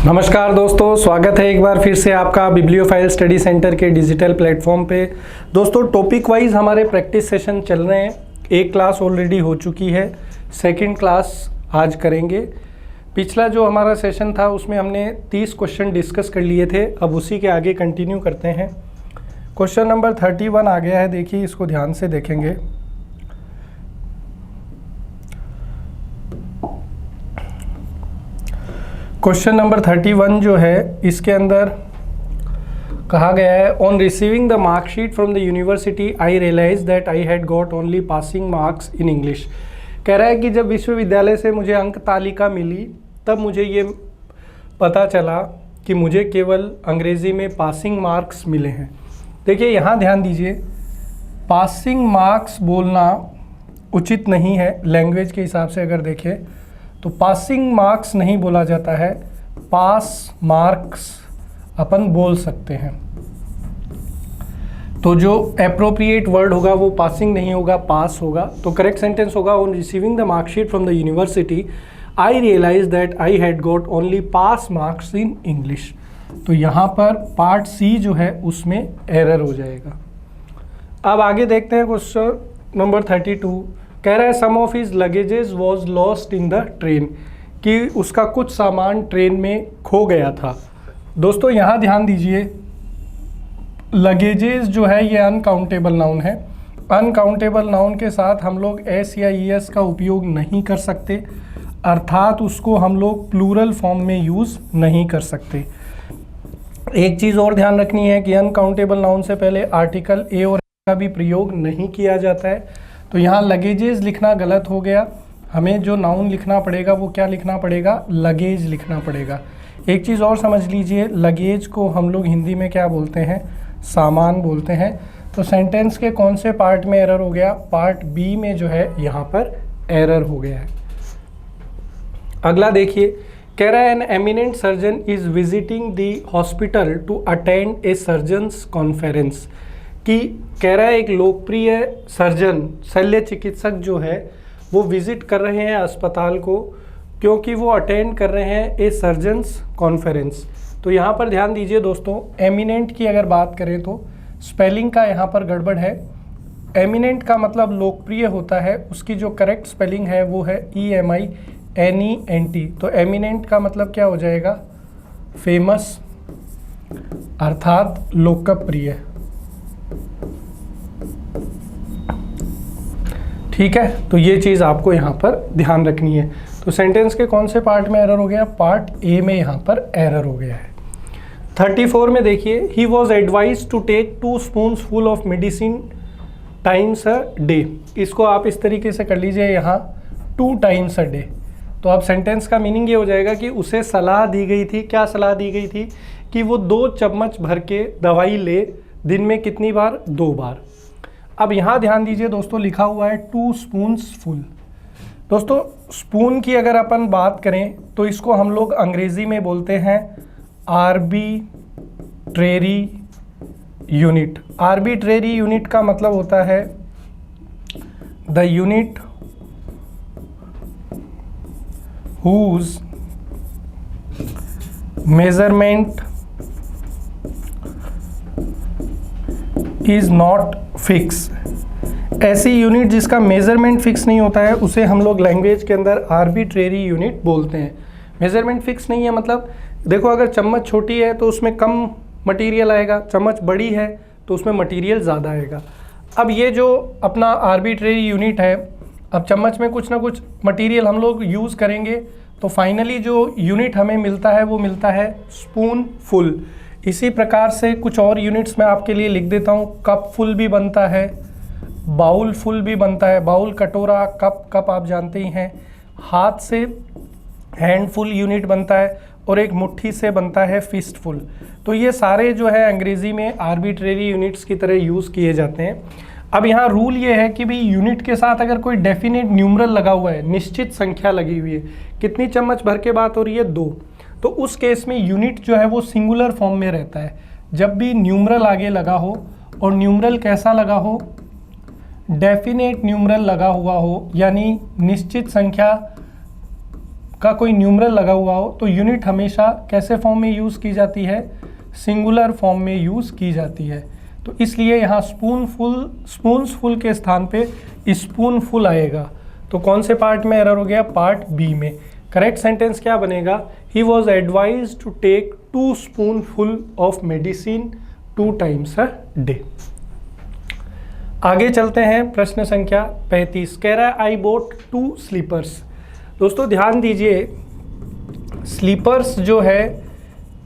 नमस्कार दोस्तों, स्वागत है एक बार फिर से आपका बिब्लियोफाइल स्टडी सेंटर के डिजिटल प्लेटफॉर्म पे। दोस्तों टॉपिक वाइज हमारे प्रैक्टिस सेशन चल रहे हैं। एक क्लास ऑलरेडी हो चुकी है, सेकंड क्लास आज करेंगे। पिछला जो हमारा सेशन था उसमें हमने 30 क्वेश्चन डिस्कस कर लिए थे, अब उसी के आगे कंटिन्यू करते हैं। क्वेश्चन नंबर 31 आ गया है, देखिए इसको ध्यान से देखेंगे। क्वेश्चन नंबर 31 जो है इसके अंदर कहा गया है, on receiving the marksheet from the university I realise that I had got only passing marks in English. कह रहा है कि जब विश्वविद्यालय से मुझे अंक तालिका मिली तब मुझे ये पता चला कि मुझे केवल अंग्रेज़ी में पासिंग मार्क्स मिले हैं। देखिए यहाँ ध्यान दीजिए, पासिंग मार्क्स बोलना उचित नहीं है लैंग्वेज के हिसाब से। अगर देखें तो पासिंग मार्क्स नहीं बोला जाता है, पास मार्क्स अपन बोल सकते हैं। तो जो एप्रोप्रिएट वर्ड होगा वो पासिंग नहीं होगा, पास होगा। तो करेक्ट सेंटेंस होगा, on receiving the marksheet from the university I realise that I had got only pass marks in English. तो यहाँ पर पार्ट सी जो है उसमें एरर हो जाएगा। अब आगे देखते हैं क्वेश्चन नंबर 32। कह रहा है some of his luggages was lost in the train, कि उसका कुछ सामान ट्रेन में खो गया था। दोस्तों यहाँ ध्यान दीजिए, लगेजेस जो है ये अनकाउंटेबल नाउन है। अनकाउंटेबल नाउन के साथ हम लोग एस या ई एस का उपयोग नहीं कर सकते, अर्थात उसको हम लोग प्लूरल फॉर्म में यूज़ नहीं कर सकते। एक चीज़ और ध्यान रखनी है कि अनकाउंटेबल नाउन से पहले आर्टिकल ए और का भी प्रयोग नहीं किया जाता है। तो यहाँ लगेजेस लिखना गलत हो गया, हमें जो नाउन लिखना पड़ेगा वो क्या लिखना पड़ेगा, लगेज लिखना पड़ेगा। एक चीज़ और समझ लीजिए, लगेज को हम लोग हिंदी में क्या बोलते हैं, सामान बोलते हैं। तो सेंटेंस के कौन से पार्ट में एरर हो गया, पार्ट बी में जो है यहाँ पर एरर हो गया है। अगला देखिए, कह रहा है an eminent surgeon is visiting the hospital to attend a surgeons conference, कि कह रहा है एक लोकप्रिय सर्जन, शल्य चिकित्सक जो है वो विजिट कर रहे हैं अस्पताल को, क्योंकि वो अटेंड कर रहे हैं ए सर्जन्स कॉन्फ्रेंस। तो यहाँ पर ध्यान दीजिए दोस्तों, एमिनेंट की अगर बात करें तो स्पेलिंग का यहाँ पर गड़बड़ है। एमिनेंट का मतलब लोकप्रिय होता है, उसकी जो करेक्ट स्पेलिंग है वो है EMINENT। तो एमिनेंट का मतलब क्या हो जाएगा, फेमस, अर्थात लोकप्रिय। ठीक है, तो ये चीज़ आपको यहाँ पर ध्यान रखनी है। तो सेंटेंस के कौन से पार्ट में एरर हो गया, पार्ट ए में यहाँ पर एरर हो गया है। 34 में देखिए, he was advise to take 2 spoons full of medicine times a day. इसको आप इस तरीके से कर लीजिए, यहाँ 2 टाइम्स अ डे। तो अब सेंटेंस का मीनिंग ये हो जाएगा कि उसे सलाह दी गई थी, क्या सलाह दी गई थी, कि वो 2 चम्मच भर के दवाई ले, दिन में कितनी बार, 2 बार। अब यहाँ ध्यान दीजिए दोस्तों, लिखा हुआ है 2 स्पून्स फुल। दोस्तों स्पून की अगर अपन बात करें तो इसको हम लोग अंग्रेज़ी में बोलते हैं आर्बिट्रेरी यूनिट। आर्बिट्रेरी यूनिट का मतलब होता है the unit whose measurement is not fix. ऐसी यूनिट जिसका मेजरमेंट फिक्स नहीं होता है उसे हम लोग लैंग्वेज के अंदर आर्बिट्रेरी यूनिट बोलते हैं। मेजरमेंट फिक्स नहीं है मतलब, देखो अगर चम्मच छोटी है तो उसमें कम मटेरियल आएगा, चम्मच बड़ी है तो उसमें मटेरियल ज़्यादा आएगा। अब ये जो अपना आर्बिट्रेरी यूनिट है, अब चम्मच में कुछ ना कुछ मटेरियल हम लोग यूज़ करेंगे तो फाइनली जो यूनिट हमें मिलता है वो मिलता है स्पून फुल। इसी प्रकार से कुछ और यूनिट्स मैं आपके लिए लिख देता हूँ। कप फुल भी बनता है, बाउल फुल भी बनता है, बाउल कटोरा, कप आप जानते ही हैं। हाथ से हैंड फुल यूनिट बनता है और एक मुट्ठी से बनता है फिस्ट फुल। तो ये सारे जो है अंग्रेज़ी में आर्बिट्रेरी यूनिट्स की तरह यूज़ किए जाते हैं। अब यहाँ रूल ये है कि भाई यूनिट के साथ अगर कोई डेफिनेट न्यूमरल लगा हुआ है, निश्चित संख्या लगी हुई है, कितनी चम्मच भर के बात हो रही है, 2, तो उस केस में यूनिट जो है वो सिंगुलर फॉर्म में रहता है। जब भी न्यूमरल आगे लगा हो, और न्यूमरल कैसा लगा हो, डेफिनेट न्यूमरल लगा हुआ हो, यानी निश्चित संख्या का कोई न्यूमरल लगा हुआ हो तो यूनिट हमेशा कैसे फॉर्म में यूज़ की जाती है, सिंगुलर फॉर्म में यूज़ की जाती है। तो इसलिए यहाँ स्पून्सफुल के स्थान पे स्पूनफुल आएगा। तो कौन से पार्ट में एरर हो गया, पार्ट बी में। करेक्ट सेंटेंस क्या बनेगा, he was advise to take 2 spoonful of medicine 2 times a day. आगे चलते हैं, प्रश्न संख्या 35 कह रहा है आई बोट 2 स्लीपर्स। दोस्तों ध्यान दीजिए, स्लीपर्स जो है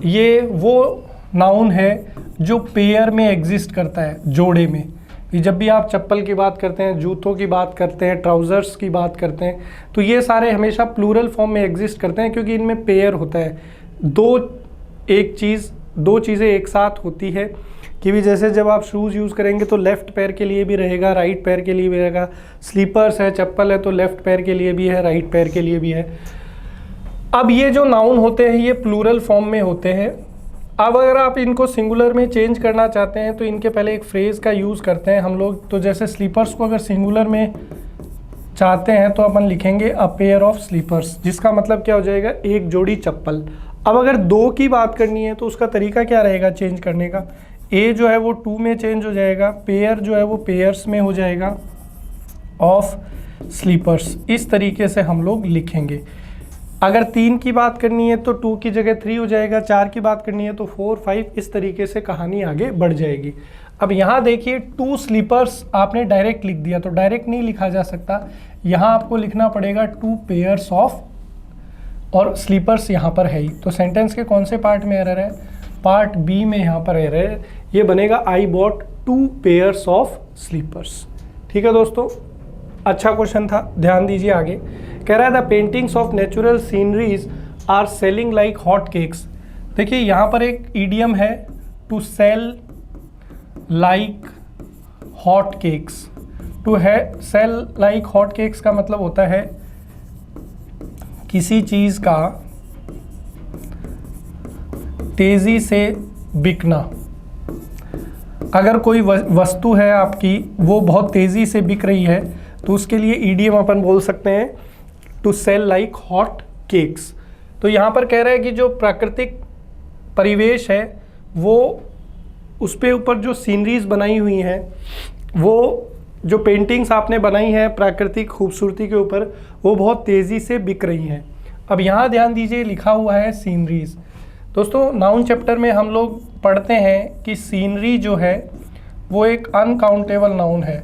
ये वो नाउन है जो पेयर में एग्जिस्ट करता है, जोड़े में। कि जब भी आप चप्पल की बात करते हैं, जूतों की बात करते हैं, ट्राउज़र्स की बात करते हैं, तो ये सारे हमेशा प्लूरल फॉर्म में एग्जिस्ट करते हैं, क्योंकि इनमें पेयर होता है। दो चीज़ें एक साथ होती है कि भी जैसे जब आप शूज़ यूज़ करेंगे तो लेफ़्ट पैर के लिए भी रहेगा, राइट पैर के लिए भी रहेगा। स्लीपर्स है, चप्पल है, तो लेफ़्ट पैर के लिए भी है, राइट पैर के लिए भी है। अब ये जो नाउन होते हैं ये प्लूरल फॉर्म में होते हैं। अब अगर आप इनको सिंगुलर में चेंज करना चाहते हैं तो इनके पहले एक फ्रेज़ का यूज़ करते हैं हम लोग। तो जैसे स्लीपर्स को अगर सिंगुलर में चाहते हैं तो अपन लिखेंगे अ पेयर ऑफ स्लीपर्स, जिसका मतलब क्या हो जाएगा, एक जोड़ी चप्पल। अब अगर 2 की बात करनी है तो उसका तरीका क्या रहेगा चेंज करने का, ए जो है वो 2 में चेंज हो जाएगा, पेयर जो है वो पेयर्स में हो जाएगा ऑफ स्लीपर्स। इस तरीके से हम लोग लिखेंगे। अगर 3 की बात करनी है तो 2 की जगह 3 हो जाएगा, 4 की बात करनी है तो 4, 5, इस तरीके से कहानी आगे बढ़ जाएगी। अब यहाँ देखिए 2 स्लीपर्स आपने डायरेक्ट लिख दिया, तो डायरेक्ट नहीं लिखा जा सकता, यहाँ आपको लिखना पड़ेगा 2 पेयर्स ऑफ, और स्लीपर्स यहाँ पर है ही। तो सेंटेंस के कौन से पार्ट में एरर है, पार्ट बी में यहाँ पर एरर है। ये बनेगा I bought 2 pairs of slippers. ठीक है दोस्तों, अच्छा क्वेश्चन था, ध्यान दीजिए आगे। कह रहा है the paintings of natural sceneries are selling like hot cakes. देखिए यहाँ पर एक ईडियम है, to sell like hot cakes. To है सेल लाइक हॉट केक्स का मतलब होता है किसी चीज़ का तेज़ी से बिकना। अगर कोई वस्तु है आपकी, वो बहुत तेज़ी से बिक रही है, तो उसके लिए ईडियम अपन बोल सकते हैं to sell like hot cakes. तो यहाँ पर कह रहा है कि जो प्राकृतिक परिवेश है वो, उस पे ऊपर जो सीनरीज बनाई हुई हैं, वो जो पेंटिंग्स आपने बनाई है प्राकृतिक खूबसूरती के ऊपर, वो बहुत तेज़ी से बिक रही हैं। अब यहाँ ध्यान दीजिए, लिखा हुआ है सीनरीज। दोस्तों नाउन चैप्टर में हम लोग पढ़ते हैं कि सीनरी जो है वो एक अनकाउंटेबल नाउन है।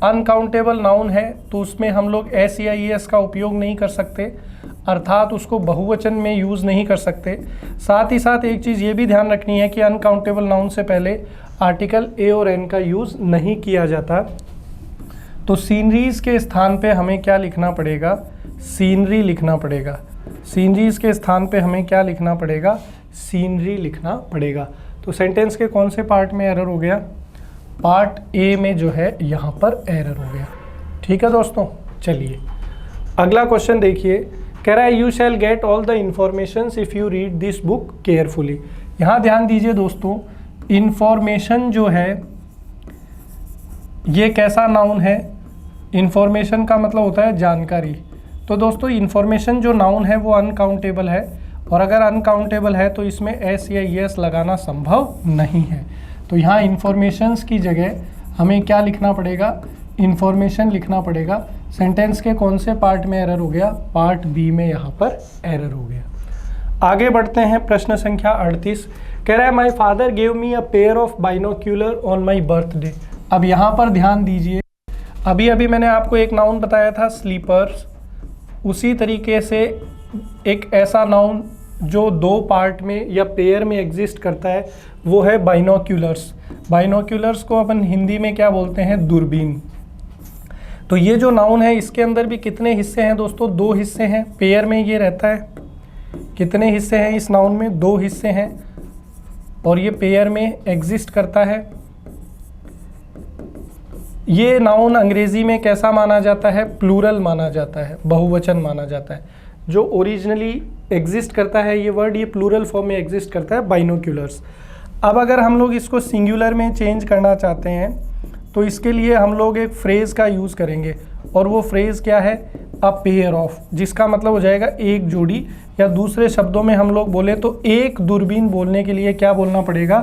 अनकाउंटेबल नाउन है तो उसमें हम लोग एस या ई एस का उपयोग नहीं कर सकते, अर्थात उसको बहुवचन में यूज़ नहीं कर सकते। साथ ही साथ एक चीज़ ये भी ध्यान रखनी है कि अनकाउंटेबल नाउन से पहले आर्टिकल ए और एन का यूज़ नहीं किया जाता। तो सीनरीज के स्थान पे हमें क्या लिखना पड़ेगा, सीनरी लिखना पड़ेगा। सीनरीज के स्थान पे हमें क्या लिखना पड़ेगा, सीनरी लिखना पड़ेगा। तो सेंटेंस के कौन से पार्ट में एरर हो गया, पार्ट ए में जो है यहाँ पर एरर हो गया। ठीक है दोस्तों, चलिए अगला क्वेश्चन देखिए। कह रहा है you shall get all the informations if you read this book carefully. यहाँ ध्यान दीजिए दोस्तों, इंफॉर्मेशन जो है ये कैसा नाउन है, इंफॉर्मेशन का मतलब होता है जानकारी। तो दोस्तों इंफॉर्मेशन जो नाउन है वो अनकाउंटेबल है, और अगर अनकाउंटेबल है तो इसमें एस या एस लगाना संभव नहीं है। तो यहाँ इंफॉर्मेशंस की जगह हमें क्या लिखना पड़ेगा, इंफॉर्मेशन लिखना पड़ेगा। सेंटेंस के कौन से पार्ट में एरर हो गया, पार्ट बी में यहाँ पर एरर हो गया। आगे बढ़ते हैं, प्रश्न संख्या 38 कह रहा है my father gave me a pair of binocular on my birthday. अब यहाँ पर ध्यान दीजिए, अभी अभी मैंने आपको एक नाउन बताया था स्लीपर्स, उसी तरीके से एक ऐसा नाउन जो 2 पार्ट में या पेयर में एग्जिस्ट करता है वो है बाइनोक्यूलर्स। बाइनोक्यूलर्स को अपन हिंदी में क्या बोलते हैं, दूरबीन। तो ये जो नाउन है इसके अंदर भी कितने हिस्से हैं दोस्तों, 2 हिस्से हैं। पेयर में ये रहता है, कितने हिस्से हैं इस नाउन में, 2 हिस्से हैं, और ये पेयर में एग्जिस्ट करता है। ये नाउन अंग्रेजी में कैसा माना जाता है, प्लूरल माना जाता है, बहुवचन माना जाता है। जो ओरिजिनली एग्जिस्ट करता है ये वर्ड, ये प्लूरल फॉर्म में एग्जिस्ट करता है, बाइनोक्यूलर्स। अब अगर हम लोग इसको सिंगुलर में चेंज करना चाहते हैं तो इसके लिए हम लोग एक फ्रेज़ का यूज़ करेंगे, और वो फ्रेज़ क्या है, अ पेयर ऑफ, जिसका मतलब हो जाएगा एक जोड़ी, या दूसरे शब्दों में हम लोग बोले तो एक दूरबीन बोलने के लिए क्या बोलना पड़ेगा,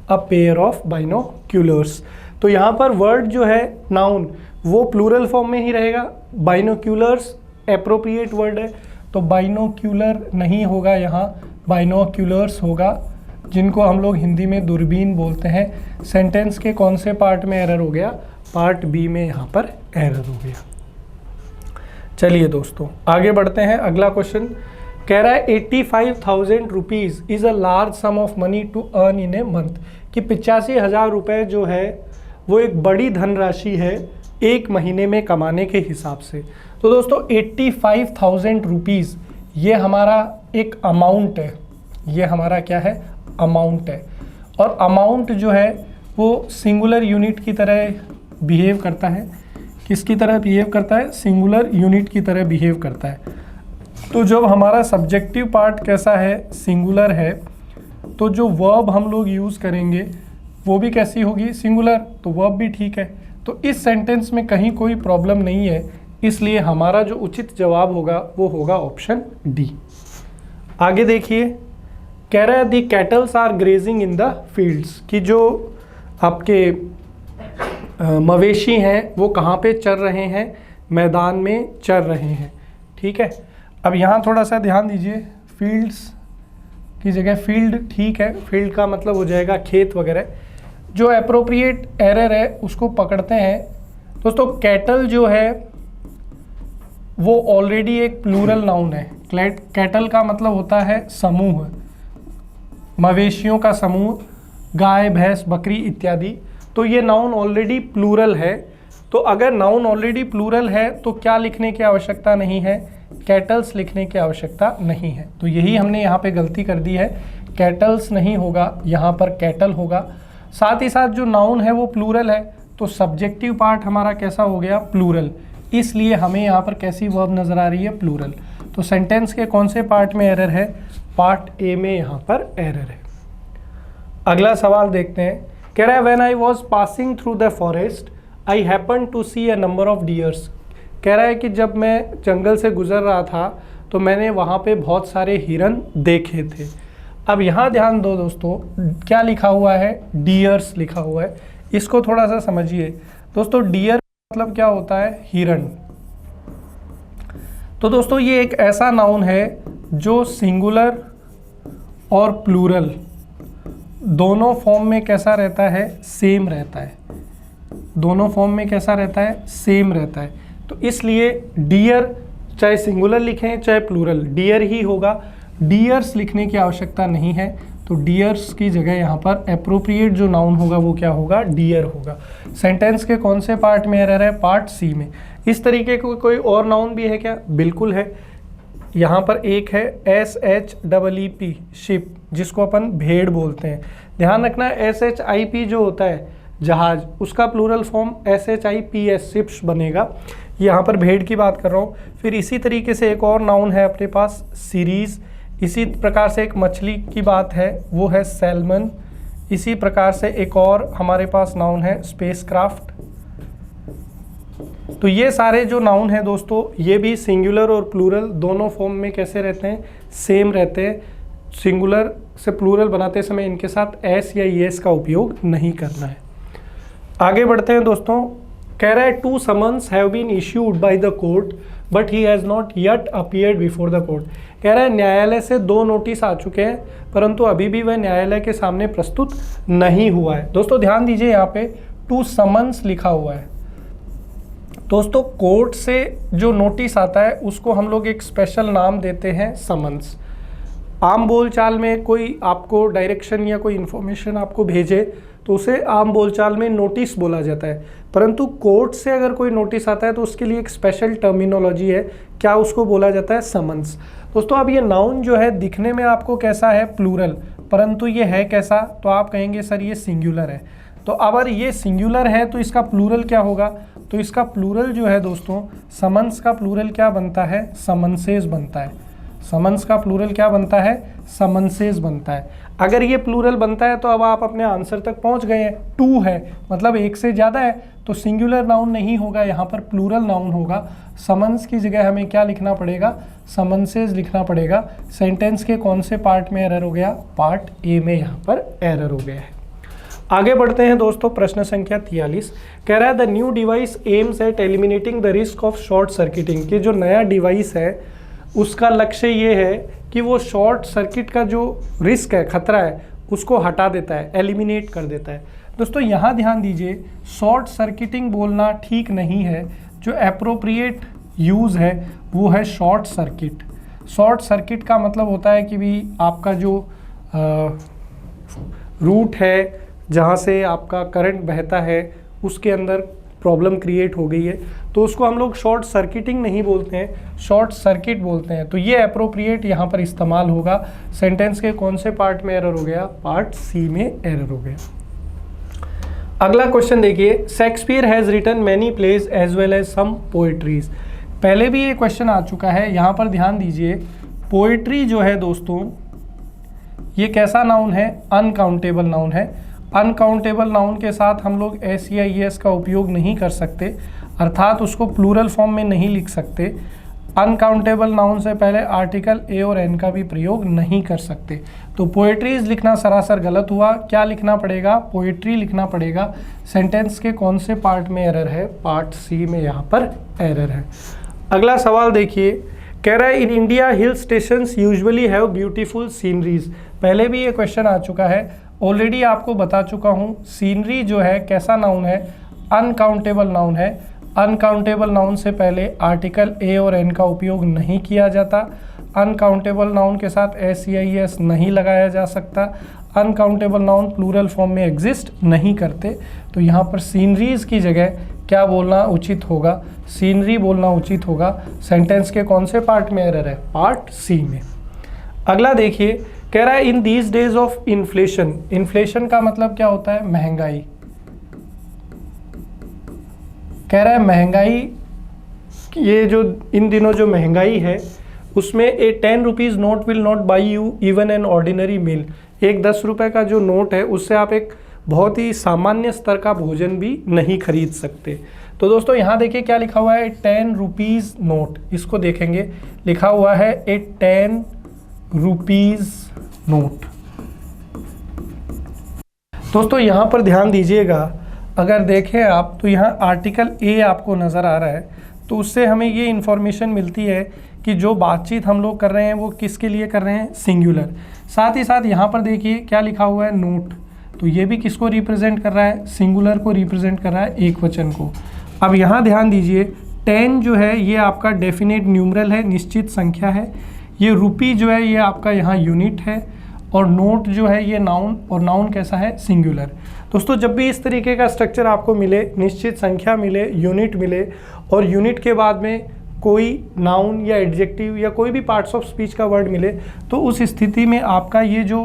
अ पेयर ऑफ बाइनोक्यूलर्स। तो यहाँ पर वर्ड जो है नाउन वो प्लूरल फॉर्म में ही रहेगा, बाइनोक्यूलर्स एप्रोप्रिएट वर्ड है, तो बाइनोक्यूलर नहीं होगा, यहाँ बाइनोक्यूलर्स होगा, जिनको हम लोग हिंदी में दूरबीन बोलते हैं। सेंटेंस के कौन से पार्ट में एरर हो गया, पार्ट बी में यहाँ पर एरर हो गया। चलिए दोस्तों आगे बढ़ते हैं। अगला क्वेश्चन कह रहा है 85,000 rupees is a large sum of money to earn in a month, कि 85,000 रुपये जो है वो एक बड़ी धनराशि है एक महीने में कमाने के हिसाब से। तो दोस्तों 85,000 रुपीज़ ये हमारा एक अमाउंट है, ये हमारा क्या है, अमाउंट है। और अमाउंट जो है वो सिंगुलर यूनिट की तरह बिहेव करता है। किसकी तरह बिहेव करता है, सिंगुलर यूनिट की तरह बिहेव करता है। तो जब हमारा सब्जेक्टिव पार्ट कैसा है, सिंगुलर है, तो जो वर्ब हम लोग यूज़ करेंगे वो भी कैसी होगी, सिंगुलर, तो वर्ब भी ठीक है। तो इस सेंटेंस में कहीं कोई प्रॉब्लम नहीं है, इसलिए हमारा जो उचित जवाब होगा वो होगा ऑप्शन डी। आगे देखिए, कह रहा है the cattles are grazing in the fields, कि जो आपके मवेशी हैं वो कहाँ पे चर रहे हैं, मैदान में चर रहे हैं। ठीक है, अब यहाँ थोड़ा सा ध्यान दीजिए, फील्ड्स की जगह फील्ड ठीक है, फील्ड का मतलब हो जाएगा खेत वगैरह। जो एप्रोप्रिएट एरर है उसको पकड़ते हैं। दोस्तों कैटल जो है वो ऑलरेडी एक प्लूरल नाउन है। कैटल का मतलब होता है समूह, मवेशियों का समूह, गाय भैंस बकरी इत्यादि। तो ये नाउन ऑलरेडी प्लूरल है। तो अगर नाउन ऑलरेडी प्लूरल है तो क्या लिखने की आवश्यकता नहीं है, कैटल्स लिखने की आवश्यकता नहीं है। तो यही हमने यहाँ पे गलती कर दी है, कैटल्स नहीं होगा, यहाँ पर कैटल होगा। साथ ही साथ जो नाउन है वो प्लूरल है, तो सब्जेक्टिव पार्ट हमारा कैसा हो गया, प्लूरल, इसलिए हमें यहाँ पर कैसी वर्ब नज़र आ रही है, प्लूरल। तो सेंटेंस के कौन से पार्ट में एरर है, पार्ट ए में यहाँ पर एरर है। अगला सवाल देखते हैं, कह रहा है when I was passing through the forest I happen to see a number of deers. कह रहा है कि जब मैं जंगल से गुजर रहा था तो मैंने वहाँ पे बहुत सारे हिरन देखे थे। अब यहाँ ध्यान दो दोस्तों, क्या लिखा हुआ है, डियर्स लिखा हुआ है। इसको थोड़ा सा समझिए दोस्तों, डियर मतलब क्या होता है, हिरन। तो दोस्तों ये एक ऐसा नाउन है जो सिंगुलर और प्लूरल दोनों फॉर्म में कैसा रहता है, सेम रहता है। दोनों फॉर्म में कैसा रहता है, सेम रहता है। तो इसलिए डियर चाहे सिंगुलर लिखें चाहे प्लूरल, डियर ही होगा, डियर्स लिखने की आवश्यकता नहीं है। तो डियर्स की जगह यहाँ पर एप्रोप्रिएट जो नाउन होगा वो क्या होगा, डियर होगा। सेंटेंस के कौन से पार्ट में एरर है, पार्ट सी में। इस तरीके का कोई और नाउन भी है क्या, बिल्कुल है। यहाँ पर एक है SHEEP, शिप, जिसको अपन भेड़ बोलते हैं। ध्यान रखना SHIP जो होता है जहाज, उसका प्लूरल फॉर्म SHIPS, शिप्स बनेगा। यहाँ पर भेड़ की बात कर रहा हूँ। फिर इसी तरीके से एक और नाउन है अपने पास, सीरीज़। इसी प्रकार से एक मछली की बात है, वो है सैल्मन। इसी प्रकार से एक और हमारे पास नाउन है स्पेसक्राफ्ट। तो ये सारे जो नाउन हैं दोस्तों, ये भी सिंगुलर और प्लूरल दोनों फॉर्म में कैसे रहते हैं, सेम रहते हैं। सिंगुलर से प्लूरल बनाते समय इनके साथ एस या ईएस का उपयोग नहीं करना है। आगे बढ़ते हैं दोस्तों, कह रहा है 2 summons have been issued by the court but he has not yet appeared before the court. कह रहा है न्यायालय से 2 नोटिस आ चुके हैं परंतु अभी भी वह न्यायालय के सामने प्रस्तुत नहीं हुआ है। दोस्तों ध्यान दीजिए, यहाँ पे 2 समन्स लिखा हुआ है। दोस्तों कोर्ट से जो नोटिस आता है उसको हम लोग एक स्पेशल नाम देते हैं समन्स। आम बोलचाल में कोई आपको डायरेक्शन या कोई इन्फॉर्मेशन आपको भेजे तो उसे आम बोलचाल में नोटिस बोला जाता है, परंतु कोर्ट से अगर कोई नोटिस आता है तो उसके लिए एक स्पेशल टर्मिनोलॉजी है, क्या उसको बोला जाता है, समन्स। दोस्तों अब ये नाउन जो है दिखने में आपको कैसा है, प्लूरल, परंतु ये है कैसा, तो आप कहेंगे सर ये सिंगुलर है। तो अगर ये सिंगुलर है तो इसका प्लूरल क्या होगा, तो इसका प्लूरल जो है दोस्तों, समन्स का प्लूरल क्या बनता है, समन्सेस बनता है। समन्स का प्लूरल क्या बनता है, समन्सेस बनता है। अगर ये प्लूरल बनता है तो अब आप अपने आंसर तक पहुंच गए हैं। 2 है मतलब 1 से ज़्यादा है, तो सिंगुलर नाउन नहीं होगा, यहाँ पर प्लूरल नाउन होगा। समन्स की जगह हमें क्या लिखना पड़ेगा, समन्सेज लिखना पड़ेगा। सेंटेंस के कौन से पार्ट में एरर हो गया, पार्ट ए में यहाँ पर एरर हो गया है। आगे बढ़ते हैं दोस्तों, प्रश्न संख्या 43 कह रहा है the new device aims at eliminating the risk of short circuiting. कि जो नया डिवाइस है उसका लक्ष्य ये है कि वो शॉर्ट सर्किट का जो रिस्क है, खतरा है, उसको हटा देता है, एलिमिनेट कर देता है। दोस्तों यहाँ ध्यान दीजिए, शॉर्ट सर्किटिंग बोलना ठीक नहीं है। जो एप्रोप्रिएट यूज़ है वो है शॉर्ट सर्किट। शॉर्ट सर्किट का मतलब होता है कि भी आपका जो रूट है जहाँ से आपका करंट बहता है उसके अंदर प्रॉब्लम क्रिएट हो गई है, तो उसको हम लोग शॉर्ट सर्किटिंग नहीं बोलते हैं, शॉर्ट सर्किट बोलते हैं। तो ये एप्रोप्रिएट यहाँ पर इस्तेमाल होगा। सेंटेंस के कौन से पार्ट में एरर हो गया, पार्ट सी में एरर हो गया। अगला क्वेश्चन देखिए, Shakespeare has written many plays as well as some poetries. पहले भी ये क्वेश्चन आ चुका है, यहाँ पर ध्यान दीजिए। पोएट्री जो है दोस्तों ये कैसा नाउन है, अनकाउंटेबल नाउन है। अनकाउंटेबल नाउन के साथ हम लोग एस या ई एस का उपयोग नहीं कर सकते, अर्थात उसको प्लूरल फॉर्म में नहीं लिख सकते। अनकाउंटेबल नाउन से पहले आर्टिकल ए और एन का भी प्रयोग नहीं कर सकते। तो पोएट्रीज लिखना सरासर गलत हुआ। क्या लिखना पड़ेगा, पोएट्री लिखना पड़ेगा। सेंटेंस के कौन से पार्ट में एरर है, पार्ट सी में यहाँ पर एरर है। अगला सवाल देखिए, कह रहा है in India hill stations usually have beautiful sceneries. पहले भी ये क्वेश्चन आ चुका है, ऑलरेडी आपको बता चुका हूँ। सीनरी जो है कैसा नाउन है, अनकाउंटेबल नाउन है। अनकाउंटेबल नाउन से पहले आर्टिकल ए और एन का उपयोग नहीं किया जाता। अनकाउंटेबल नाउन के साथ एस या ई एस नहीं लगाया जा सकता। अनकाउंटेबल नाउन प्लूरल फॉर्म में एग्जिस्ट नहीं करते। तो यहाँ पर सीनरीज की जगह क्या बोलना उचित होगा, सीनरी बोलना उचित होगा। सेंटेंस के कौन से पार्ट में एरर है, पार्ट सी में। अगला देखिए, कह रहा है in these days of inflation. Inflation का मतलब क्या होता है, महंगाई। कह रहा है महंगाई, ये जो इन दिनों जो महंगाई है उसमें a 10 rupees note will not buy you even an ordinary meal. एक 10 रुपये का जो नोट है उससे आप एक बहुत ही सामान्य स्तर का भोजन भी नहीं खरीद सकते। तो दोस्तों यहाँ देखिए क्या लिखा हुआ है, 10 रुपीज़ नोट। इसको देखेंगे, लिखा हुआ है ए 10 रुपीज़ नोट। दोस्तों यहाँ पर ध्यान दीजिएगा, अगर देखें आप तो यहाँ आर्टिकल ए आपको नज़र आ रहा है, तो उससे हमें ये इन्फॉर्मेशन मिलती है कि जो बातचीत हम लोग कर रहे हैं वो किसके लिए कर रहे हैं, सिंगुलर। साथ ही साथ यहाँ पर देखिए क्या लिखा हुआ है, नोट। तो ये भी किसको रिप्रेजेंट कर रहा है, सिंगुलर को रिप्रेजेंट कर रहा है, एक वचन को। अब यहाँ ध्यान दीजिए, 10 जो है ये आपका डेफिनेट न्यूमरल है, निश्चित संख्या है। ये रुपी जो है ये आपका यहाँ यूनिट है, और नोट जो है ये नाउन, और नाउन कैसा है, सिंगुलर। दोस्तों जब भी इस तरीके का स्ट्रक्चर आपको मिले, निश्चित संख्या मिले, यूनिट मिले, और यूनिट के बाद में कोई नाउन या एडजेक्टिव या कोई भी पार्ट्स ऑफ स्पीच का वर्ड मिले, तो उस स्थिति में आपका ये जो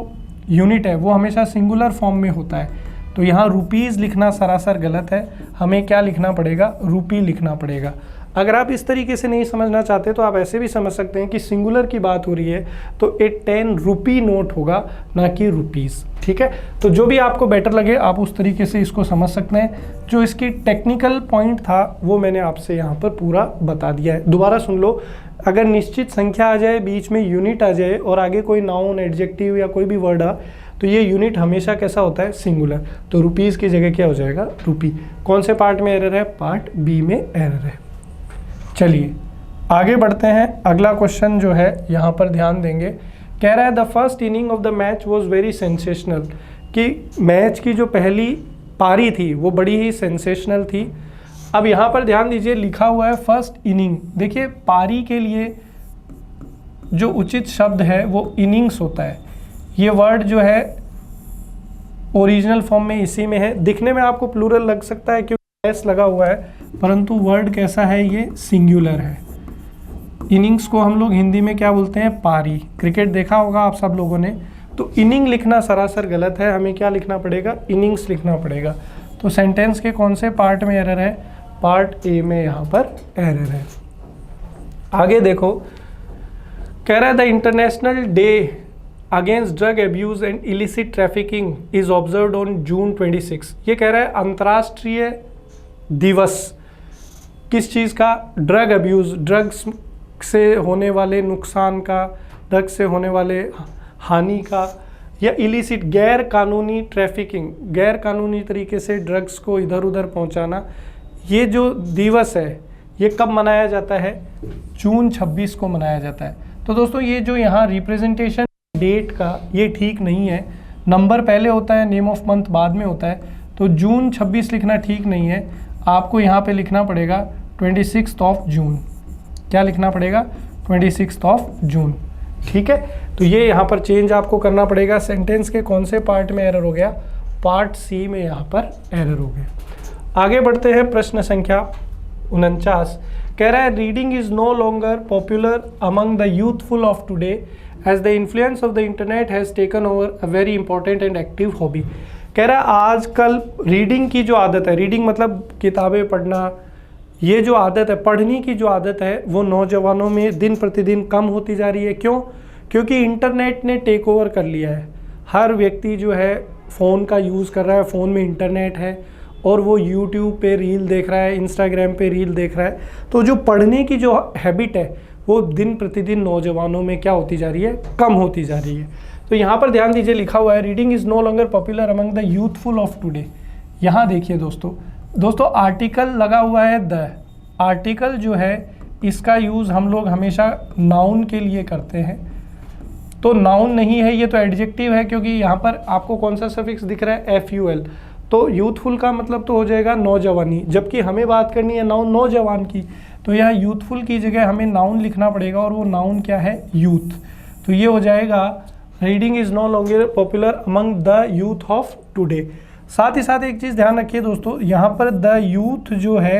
यूनिट है वो हमेशा सिंगुलर फॉर्म में होता है। तो यहाँ रुपीज़ लिखना सरासर गलत है, हमें क्या लिखना पड़ेगा, रुपी लिखना पड़ेगा। अगर आप इस तरीके से नहीं समझना चाहते तो आप ऐसे भी समझ सकते हैं कि सिंगुलर की बात हो रही है तो ए 10 रुपी नोट होगा, ना कि रुपीज़। ठीक है, तो जो भी आपको बेटर लगे आप उस तरीके से इसको समझ सकते हैं। जो इसकी टेक्निकल पॉइंट था वो मैंने आपसे यहाँ पर पूरा बता दिया है। दोबारा सुन लो, अगर निश्चित संख्या आ जाए, बीच में यूनिट आ जाए और आगे कोई नाउन, एडजेक्टिव या कोई भी वर्ड आ, तो ये यूनिट हमेशा कैसा होता है, सिंगुलर। तो रुपीज़ की जगह क्या हो जाएगा, रुपी। कौन से पार्ट में एरर है, पार्ट बी में एरर है। चलिए आगे बढ़ते हैं। अगला क्वेश्चन जो है यहाँ पर ध्यान देंगे, कह रहा है the first inning of the match was very sensational. कि मैच की जो पहली पारी थी वो बड़ी ही सेंसेशनल थी। अब यहाँ पर ध्यान दीजिए, लिखा हुआ है फर्स्ट इनिंग। देखिए पारी के लिए जो उचित शब्द है वो इनिंग्स होता है। ये वर्ड जो है ओरिजिनल फॉर्म में इसी में है। दिखने में आपको प्लूरल लग सकता है क्योंकि एस लगा हुआ है, परंतु वर्ड कैसा है, ये सिंगुलर है। इनिंग्स को हम लोग हिंदी में क्या बोलते हैं, पारी। क्रिकेट देखा होगा आप सब लोगों ने। तो इनिंग लिखना सरासर गलत है, हमें क्या लिखना पड़ेगा, इनिंग्स लिखना पड़ेगा। तो सेंटेंस के कौन से पार्ट में एरर है, पार्ट ए में यहाँ पर एरर है। आगे देखो, कह रहा है the international day against drug abuse and illicit trafficking is observed on June 26। ये कह रहा है अंतर्राष्ट्रीय दिवस किस चीज़ का? ड्रग अब्यूज़, ड्रग्स से होने वाले नुकसान का, ड्रग्स से होने वाले हानि का, या इलिसिट गैर कानूनी ट्रैफिकिंग, गैर कानूनी तरीके से ड्रग्स को इधर उधर पहुंचाना। ये जो दिवस है ये कब मनाया जाता है? जून 26 को मनाया जाता है। तो दोस्तों ये जो यहाँ रिप्रेजेंटेशन डेट का ये ठीक नहीं है, नंबर पहले होता है, नेम ऑफ मंथ बाद में होता है, तो जून 26 लिखना ठीक नहीं है। आपको यहाँ पे लिखना पड़ेगा 26 ऑफ जून। क्या लिखना पड़ेगा? 26 ऑफ जून। ठीक है, तो ये यहाँ पर चेंज आपको करना पड़ेगा। सेंटेंस के कौन से पार्ट में एरर हो गया? पार्ट सी में यहाँ पर एरर हो गया। आगे बढ़ते हैं, प्रश्न संख्या 49 कह रहा है reading is no longer popular among the youthful of today as the influence of the internet has taken over a very important and active hobby. कह रहा है आजकल रीडिंग की जो आदत है, रीडिंग मतलब किताबें पढ़ना, ये जो आदत है, पढ़ने की जो आदत है, वो नौजवानों में दिन प्रतिदिन कम होती जा रही है। क्यों? क्योंकि इंटरनेट ने टेक ओवर कर लिया है। हर व्यक्ति जो है फ़ोन का यूज़ कर रहा है, फ़ोन में इंटरनेट है और वो यूट्यूब पे रील देख रहा है, इंस्टाग्राम पे रील देख रहा है। तो जो पढ़ने की जो हैबिट है वो दिन प्रतिदिन नौजवानों में क्या होती जा रही है? कम होती जा रही है। तो यहाँ पर ध्यान दीजिए, लिखा हुआ है reading is no longer popular among the youthful of today. यहाँ देखिए दोस्तों आर्टिकल लगा हुआ है द। आर्टिकल जो है इसका यूज़ हम लोग हमेशा नाउन के लिए करते हैं, तो नाउन नहीं है, ये तो एडजेक्टिव है, क्योंकि यहाँ पर आपको कौन सा सफिक्स दिख रहा है? FUL। तो यूथफुल का मतलब तो हो जाएगा नौजवानी, जबकि हमें बात करनी है नौजवान की, तो यहाँ यूथफुल की जगह हमें नाउन लिखना पड़ेगा, और वो नाउन क्या है? यूथ। तो ये हो जाएगा reading is no longer popular among the youth of today. साथ ही साथ एक चीज़ ध्यान रखिए दोस्तों, यहाँ पर द यूथ जो है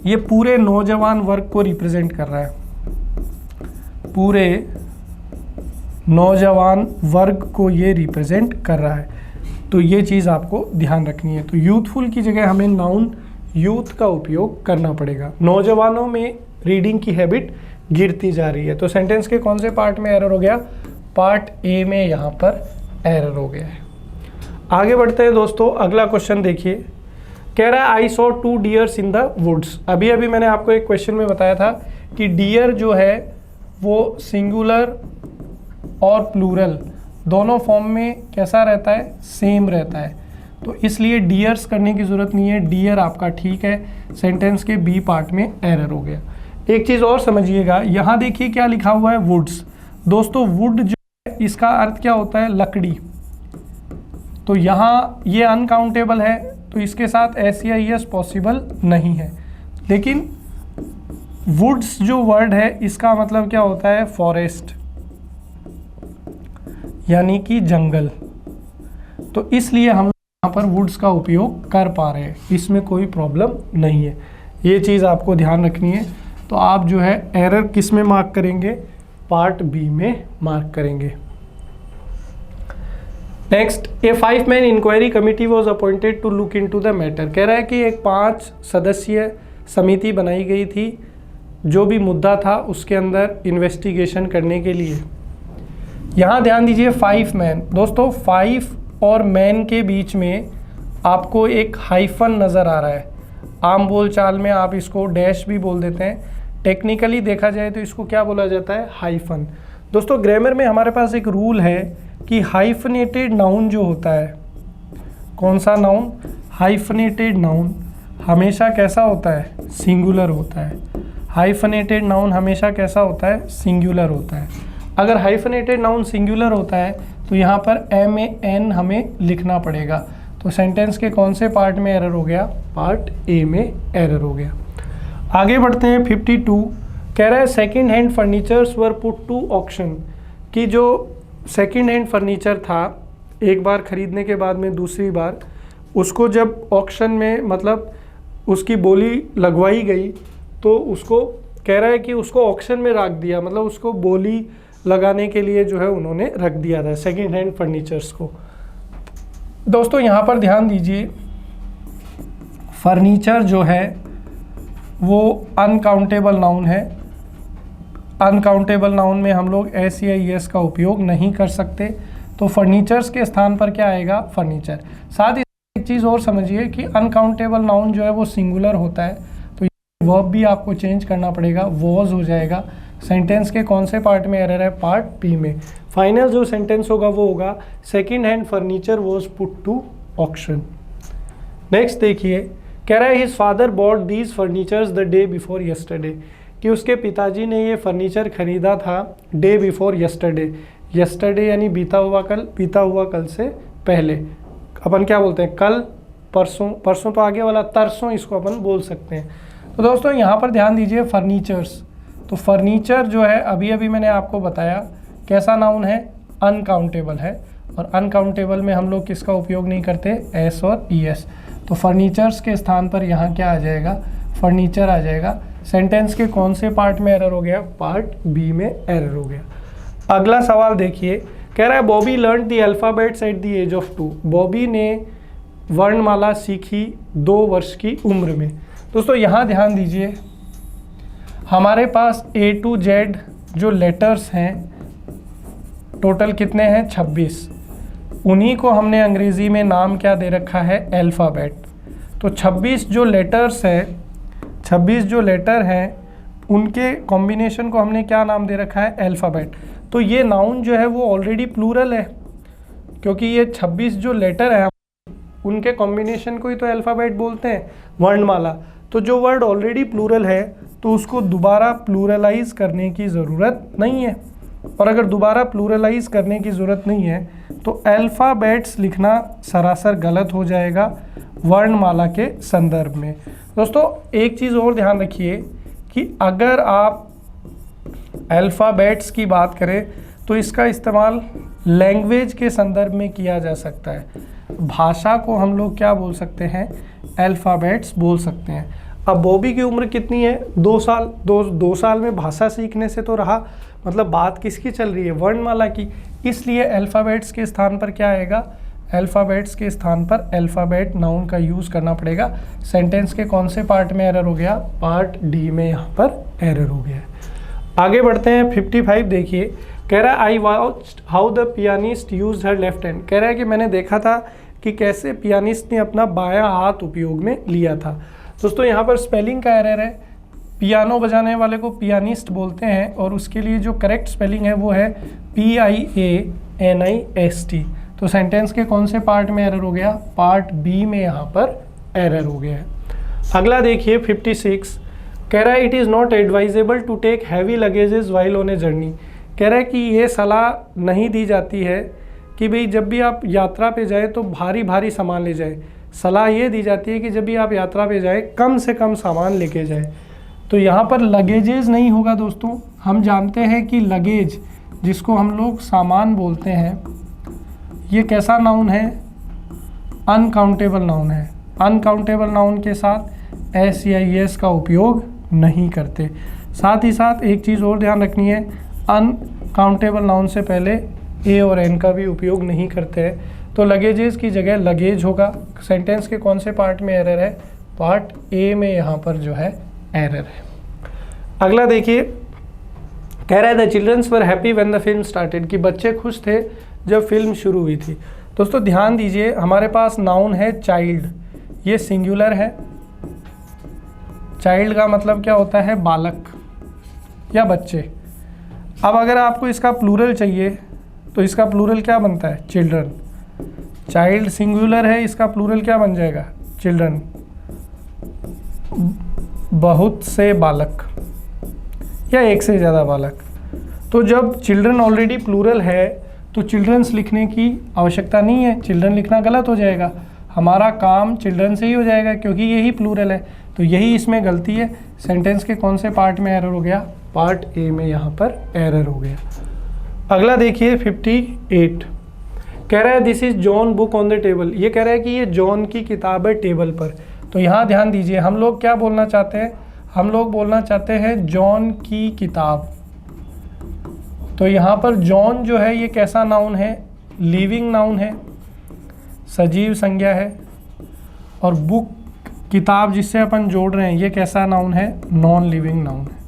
ये पूरे नौजवान वर्ग को रिप्रेजेंट कर रहा है, पूरे नौजवान वर्ग को ये रिप्रेजेंट कर रहा है। तो ये चीज़ आपको ध्यान रखनी है। तो यूथफुल की जगह हमें नाउन यूथ का उपयोग करना पड़ेगा। नौजवानों में रीडिंग की हैबिट गिरती जा रही है। तो सेंटेंस के कौन से पार्ट में एरर हो गया? पार्ट ए में यहाँ पर एरर हो गया है। आगे बढ़ते हैं दोस्तों, अगला क्वेश्चन देखिए। कह रहा है I saw 2 deers in the woods. अभी मैंने आपको एक क्वेश्चन में बताया था कि डियर जो है वो सिंगुलर और प्लूरल दोनों फॉर्म में कैसा रहता है? सेम रहता है। तो इसलिए डियर्स करने की ज़रूरत नहीं है, डियर आपका ठीक है। सेंटेंस के बी पार्ट में एरर हो गया। एक चीज़ और समझिएगा, यहाँ देखिए क्या लिखा हुआ है? वुड्स। दोस्तों वुड जो है इसका अर्थ क्या होता है? लकड़ी। तो यहाँ ये अनकाउंटेबल है, तो इसके साथ SEIS पॉसिबल नहीं है। लेकिन वुड्स जो वर्ड है इसका मतलब क्या होता है? फॉरेस्ट, यानी कि जंगल। तो इसलिए हम यहाँ पर वुड्स का उपयोग कर पा रहे हैं, इसमें कोई प्रॉब्लम नहीं है। ये चीज़ आपको ध्यान रखनी है। तो आप जो है एरर किस में मार्क करेंगे? पार्ट बी में मार्क करेंगे। Next, a 5-man inquiry committee was appointed to look into the matter. कह रहा है कि एक 5 सदस्यीय समिति बनाई गई थी, जो भी मुद्दा था उसके अंदर इन्वेस्टिगेशन करने के लिए। यहाँ ध्यान दीजिए 5 मैन। दोस्तों 5 और मैन के बीच में आपको एक हाइफन नज़र आ रहा है। आम बोल चाल में आप इसको डैश भी बोल देते हैं, टेक्निकली देखा जाए तो इसको क्या बोला जाता है? हाइफन। दोस्तों ग्रामर में हमारे पास एक रूल है कि हाइफनेटेड नाउन जो होता है, कौन सा नाउन? हाइफनेटेड नाउन हमेशा कैसा होता है? सिंगुलर होता है। हाइफनेटेड नाउन हमेशा कैसा होता है? सिंगुलर होता है। अगर हाइफनेटेड नाउन सिंगुलर होता है तो यहाँ पर MAN हमें लिखना पड़ेगा। तो सेंटेंस के कौन से पार्ट में एरर हो गया? पार्ट ए में एरर हो गया। आगे बढ़ते हैं 52। कह रहा है second hand furnitures were put to auction. कि जो सेकेंड हैंड फर्नीचर था, एक बार ख़रीदने के बाद में दूसरी बार उसको जब ऑक्शन में मतलब उसकी बोली लगवाई गई, तो उसको कह रहा है कि उसको ऑक्शन में रख दिया, मतलब उसको बोली लगाने के लिए जो है उन्होंने रख दिया था सेकेंड हैंड फर्नीचर्स को। दोस्तों यहाँ पर ध्यान दीजिए, फर्नीचर जो है वो अनकाउंटेबल नाउन है। अनकाउंटेबल नाउन में हम लोग SEIS का उपयोग नहीं कर सकते, तो फर्नीचर्स के स्थान पर क्या आएगा? फर्नीचर। साथ ही एक चीज़ और समझिए कि अनकाउंटेबल नाउन जो है वो सिंगुलर होता है, तो वर्ब भी आपको चेंज करना पड़ेगा, वॉज हो जाएगा। सेंटेंस के कौन से पार्ट में एरर है? पार्ट बी में। फाइनल जो सेंटेंस होगा वो होगा second hand furniture was put to auction. Next देखिए, कह रहा है his father bought these furnitures the day before yesterday, कि उसके पिताजी ने ये फर्नीचर खरीदा था डे बिफोर यस्टरडे। यस्टरडे यानी बीता हुआ कल से पहले। अपन क्या बोलते हैं? कल, परसों, परसों तो आगे वाला, तरसों इसको अपन बोल सकते हैं। तो दोस्तों यहाँ पर ध्यान दीजिए, फर्नीचर्स, तो फर्नीचर जो है अभी अभी मैंने आपको बताया कैसा नाउन है? अनकाउंटेबल है, और अनकाउंटेबल में हम लोग किसका उपयोग नहीं करते? एस और ई एस। तो फर्नीचर्स के स्थान पर यहाँ क्या आ जाएगा? फर्नीचर आ जाएगा। सेंटेंस के कौन से पार्ट में एरर हो गया? पार्ट बी में एरर हो गया। अगला सवाल देखिए, कह रहा है Bobby learn the alphabets at the age of 2। बॉबी ने वर्णमाला सीखी 2 वर्ष की उम्र में। दोस्तों यहाँ ध्यान दीजिए, हमारे पास A to Z जो लेटर्स हैं टोटल कितने हैं? 26। उन्हीं को हमने अंग्रेज़ी में नाम क्या दे रखा है? अल्फ़ाबेट। तो 26 जो लेटर्स हैं, 26 जो लेटर हैं उनके कॉम्बिनेशन को हमने क्या नाम दे रखा है? अल्फ़ाबेट। तो ये नाउन जो है वो ऑलरेडी प्लूरल है, क्योंकि ये 26 जो लेटर हैं उनके कॉम्बिनेशन को ही तो अल्फ़ाबेट बोलते हैं, वर्णमाला। तो जो वर्ड ऑलरेडी प्लूरल है तो उसको दोबारा प्लूरलाइज करने की ज़रूरत नहीं है, और अगर दोबारा प्लूरलाइज करने की ज़रूरत नहीं है तो अल्फ़ाबेट्स लिखना सरासर गलत हो जाएगा वर्णमाला के संदर्भ में। दोस्तों एक चीज़ और ध्यान रखिए कि अगर आप अल्फ़ाबेट्स की बात करें तो इसका इस्तेमाल लैंग्वेज के संदर्भ में किया जा सकता है। भाषा को हम लोग क्या बोल सकते हैं? अल्फ़ाबेट्स बोल सकते हैं। अब बॉबी की उम्र कितनी है? 2 साल। 2 साल में भाषा सीखने से तो रहा, मतलब बात किसकी चल रही है? वर्णमाला की। इसलिए अल्फ़ाबेट्स के स्थान पर क्या आएगा? अल्फ़ाबेट्स के स्थान पर अल्फ़ाबेट नाउन का यूज़ करना पड़ेगा। सेंटेंस के कौन से पार्ट में एरर हो गया? पार्ट डी में यहाँ पर एरर हो गया। आगे बढ़ते हैं। 55 देखिए, कह रहा है I watched how the pianist used her left hand. कह रहा है कि मैंने देखा था कि कैसे पियानिस्ट ने अपना बायां हाथ उपयोग में लिया था। दोस्तों यहाँ पर स्पेलिंग का एरर है। पियानो बजाने वाले को पियानिस्ट बोलते हैं, और उसके लिए जो करेक्ट स्पेलिंग है वो है PIANIST। तो सेंटेंस के कौन से पार्ट में एरर हो गया? पार्ट बी में यहाँ पर एरर हो गया है। अगला देखिए 56, कह रहा है it is not advisable to take heavy luggages while on a journey. कह रहा है कि ये सलाह नहीं दी जाती है कि भाई जब भी आप यात्रा पे जाए तो भारी भारी सामान ले जाए। सलाह ये दी जाती है कि जब भी आप यात्रा पे जाए कम से कम सामान लेके जाए। तो यहाँ पर लगेजेस नहीं होगा दोस्तों। हम जानते हैं कि लगेज जिसको हम लोग सामान बोलते हैं, ये कैसा नाउन है? अनकाउंटेबल नाउन है। अनकाउंटेबल नाउन के साथ एस या एस का उपयोग नहीं करते। साथ ही साथ एक चीज़ और ध्यान रखनी है, अनकाउंटेबल नाउन से पहले ए और एन का भी उपयोग नहीं करते हैं। तो लगेजेस की जगह लगेज होगा। सेंटेंस के कौन से पार्ट में एरर है? पार्ट ए में यहाँ पर जो है एरर है। अगला देखिए, कह रहा है the childrens were happy when the film started, कि बच्चे खुश थे जब फिल्म शुरू हुई थी। दोस्तों ध्यान दीजिए, हमारे पास नाउन है चाइल्ड, ये सिंगुलर है। चाइल्ड का मतलब क्या होता है? बालक या बच्चे। अब अगर आपको इसका प्लूरल चाहिए तो इसका प्लूरल क्या बनता है? चिल्ड्रन। चाइल्ड सिंगुलर है, इसका प्लूरल क्या बन जाएगा? चिल्ड्रन। बहुत से बालक या एक से ज़्यादा बालक। तो जब चिल्ड्रन ऑलरेडी प्लूरल है तो चिल्ड्रंस लिखने की आवश्यकता नहीं है। चिल्ड्रन लिखना गलत हो जाएगा, हमारा काम चिल्ड्रन से ही हो जाएगा क्योंकि यही प्लूरल है। तो यही इसमें गलती है। सेंटेंस के कौन से पार्ट में एरर हो गया? पार्ट ए में यहाँ पर एरर हो गया। अगला देखिए 58, कह रहा है this is John book on the table. ये कह रहा है कि ये जॉन की किताब है टेबल पर। तो यहाँ ध्यान दीजिए, हम लोग क्या बोलना चाहते हैं? हम लोग बोलना चाहते हैं जॉन की किताब। तो यहाँ पर जॉन जो है ये कैसा नाउन है? लिविंग नाउन है, सजीव संज्ञा है। और बुक किताब जिससे अपन जोड़ रहे हैं ये कैसा नाउन है? नॉन लिविंग नाउन है।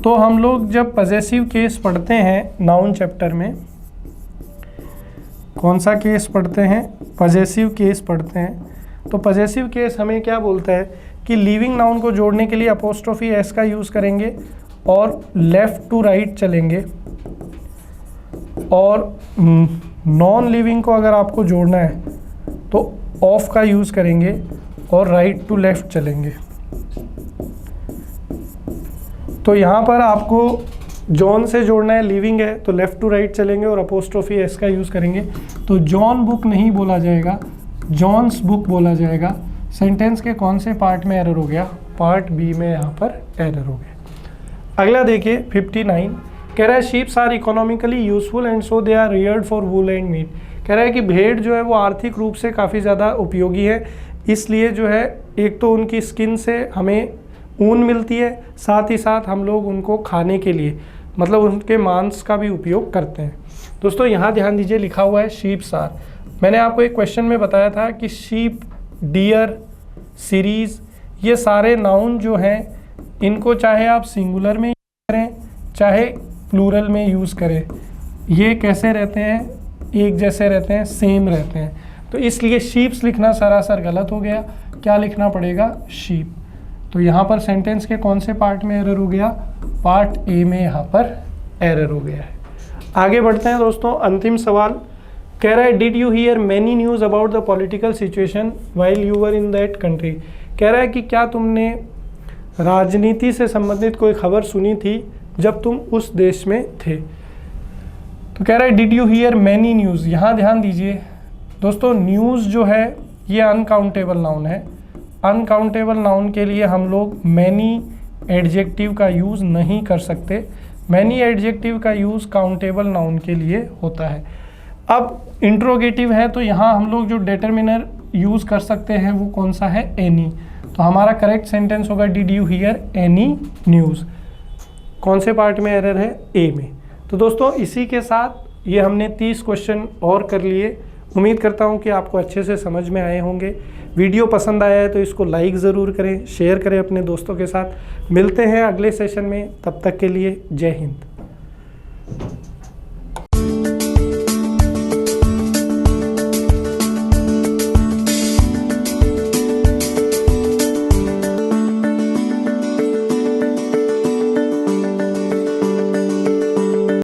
तो हम लोग जब पजेसिव केस पढ़ते हैं नाउन चैप्टर में, कौन सा केस पढ़ते हैं? पजेसिव केस पढ़ते हैं। तो पजेसिव केस हमें क्या बोलता है कि लिविंग नाउन को जोड़ने के लिए अपोस्ट्रोफी एस का यूज़ करेंगे और लेफ़्ट टू राइट चलेंगे, और नॉन लिविंग को अगर आपको जोड़ना है तो ऑफ का यूज़ करेंगे और राइट टू लेफ़्ट चलेंगे। तो यहाँ पर आपको जॉन से जोड़ना है, लिविंग है तो लेफ़्ट टू राइट चलेंगे और अपोस्ट्रोफी एस का यूज़ करेंगे। तो जॉन बुक नहीं बोला जाएगा, जॉन्स बुक बोला जाएगा। सेंटेंस के कौन से पार्ट में एरर हो गया? पार्ट बी में यहाँ पर एरर हो गया। अगला देखिए 59, कह रहा है sheeps are economically useful and so they are reared for wool and meat. कह रहा है कि भेड़ जो है वो आर्थिक रूप से काफ़ी ज़्यादा उपयोगी है, इसलिए जो है एक तो उनकी स्किन से हमें ऊन मिलती है, साथ ही साथ हम लोग उनको खाने के लिए मतलब उनके मांस का भी उपयोग करते हैं। दोस्तों यहाँ ध्यान दीजिए, लिखा हुआ है शीप्स आर। मैंने आपको एक क्वेश्चन में बताया था कि शीप, डियर, सीरीज़, ये सारे नाउन जो हैं इनको चाहे आप सिंगुलर में यूज़ करें चाहे प्लूरल में यूज़ करें, ये कैसे रहते हैं? एक जैसे रहते हैं, सेम रहते हैं। तो इसलिए शीप्स लिखना सरासर गलत हो गया। क्या लिखना पड़ेगा? शीप। तो यहाँ पर सेंटेंस के कौन से पार्ट में एरर हो गया? पार्ट ए में यहाँ पर एरर हो गया है। आगे बढ़ते हैं दोस्तों, अंतिम सवाल कह रहा है did you here many news about the political situation while you were in that country. कह रहा है कि क्या तुमने राजनीति से संबंधित कोई खबर सुनी थी जब तुम उस देश में थे। तो कह रहा है did you here many news. यहाँ ध्यान दीजिए दोस्तों, न्यूज़ जो है ये अनकाउंटेबल नाउन है। अनकाउंटेबल नाउन के लिए हम लोग मैनी एडजेक्टिव का यूज़ नहीं कर सकते। मैनी एडजेक्टिव का यूज़ काउंटेबल नाउन के लिए होता है। अब इंट्रोगेटिव है तो यहाँ हम लोग जो डिटर्मिनर यूज़ कर सकते हैं वो कौन सा है? एनी। तो हमारा करेक्ट सेंटेंस होगा did you here any news. कौन से पार्ट में एरर है? ए में। तो दोस्तों इसी के साथ ये हमने 30 क्वेश्चन और कर लिए। उम्मीद करता हूँ कि आपको अच्छे से समझ में आए होंगे। वीडियो पसंद आया है तो इसको लाइक ज़रूर करें, शेयर करें अपने दोस्तों के साथ। मिलते हैं अगले सेशन में, तब तक के लिए जय हिंद।